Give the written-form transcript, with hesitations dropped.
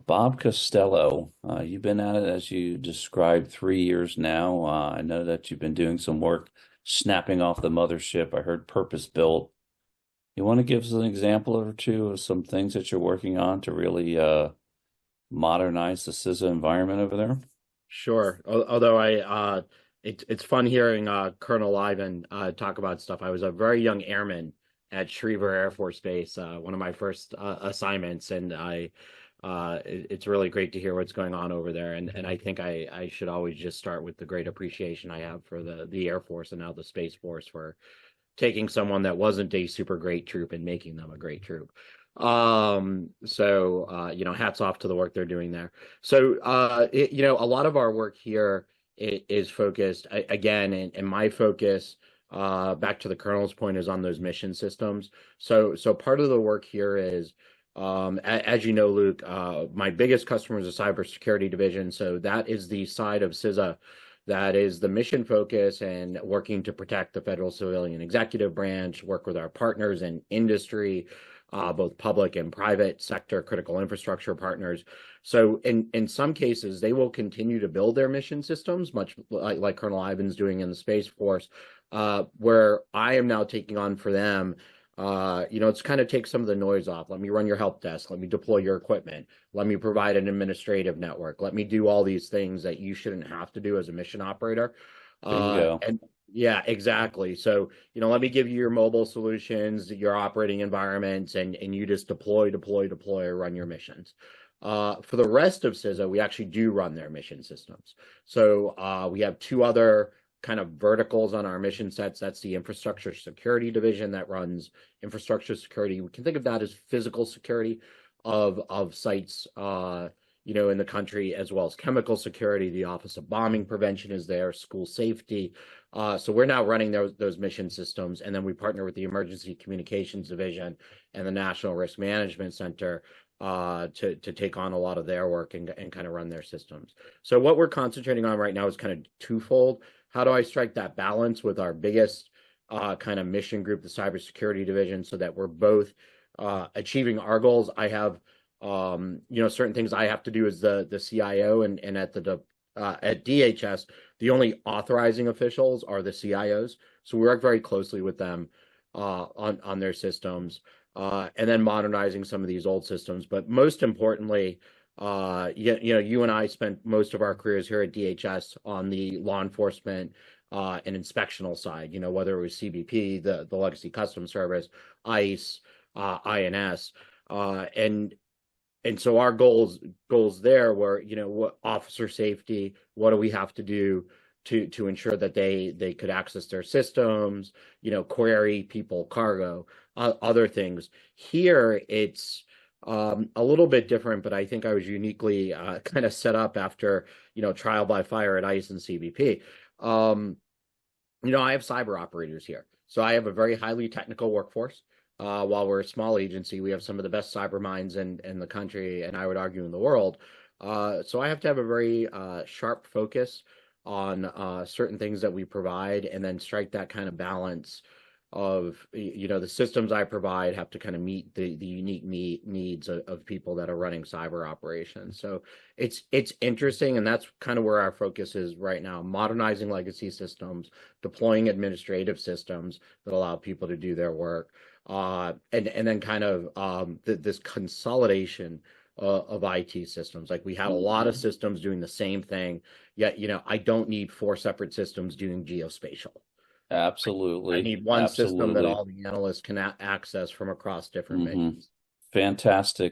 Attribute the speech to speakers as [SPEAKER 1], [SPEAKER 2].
[SPEAKER 1] Bob Costello, you've been at it as you described 3 years now. I know that you've been doing some work snapping off the mothership. I heard purpose built. You want to give us an example or two of some things that you're working on to really modernize the CISA environment over there?
[SPEAKER 2] Sure. Although it's fun hearing Colonel Ivan talk about stuff. I was a very young airman at Schriever Air Force Base, one of my first assignments, and it's really great to hear what's going on over there. And I think I should always just start with the great appreciation I have for the Air Force and now the Space Force for taking someone that wasn't a super great troop and making them a great troop. Hats off to the work they're doing there. A lot of our work here is focused again, and my focus, back to the colonel's point, is on those mission systems. So part of the work here is, as you know, Luke, my biggest customer is the cybersecurity division. So that is the side of CISA that is the mission focus and working to protect the federal civilian executive branch, work with our partners in industry, both public and private sector, critical infrastructure partners. So in some cases, they will continue to build their mission systems, much like Colonel Ivan's doing in the Space Force, where I am now taking on for them. It's kind of take some of the noise off. Let me run your help desk. Let me deploy your equipment. Let me provide an administrative network. Let me do all these things that you shouldn't have to do as a mission operator.
[SPEAKER 1] Bingo.
[SPEAKER 2] And yeah, exactly. So, let me give you your mobile solutions, your operating environments, and you just deploy, run your missions. For the rest of CISA, we actually do run their mission systems. So we have two other kind of verticals on our mission sets. That's the infrastructure security division that runs infrastructure security. We can think of that as physical security of sites, in the country, as well as chemical security. The Office of Bombing Prevention is there, school safety. So we're now running those mission systems, and then we partner with the Emergency Communications Division and the National Risk Management Center to take on a lot of their work and kind of run their systems. So what we're concentrating on right now is kind of twofold. How do I strike that balance with our biggest kind of mission group, the cybersecurity division, so that we're both achieving our goals? I have certain things I have to do as the CIO, and at DHS, the only authorizing officials are the CIOs. So we work very closely with them on their systems, and then modernizing some of these old systems. But most importantly, you and I spent most of our careers here at DHS on the law enforcement and inspectional side, whether it was CBP, the Legacy Customs Service, ICE, INS, and so our goals there were, what officer safety, what do we have to do to ensure that they could access their systems, query people, cargo, other things. Here, it's a little bit different, but I think I was uniquely kind of set up after, trial by fire at ICE and CBP. I have cyber operators here. So I have a very highly technical workforce. While we're a small agency, we have some of the best cyber minds in the country, and I would argue in the world. So I have to have a very sharp focus on certain things that we provide, and then strike that kind of balance of, the systems I provide have to kind of meet the unique needs of people that are running cyber operations. So it's interesting, and that's kind of where our focus is right now: modernizing legacy systems, deploying administrative systems that allow people to do their work. And then kind of this consolidation of IT systems. Like, we have a lot of systems doing the same thing, yet I don't need 4 separate systems doing geospatial. I
[SPEAKER 1] Absolutely.
[SPEAKER 2] need one system that
[SPEAKER 1] Absolutely.
[SPEAKER 2] all the analysts can access from across different
[SPEAKER 1] Hmm.
[SPEAKER 2] menus.
[SPEAKER 1] Fantastic.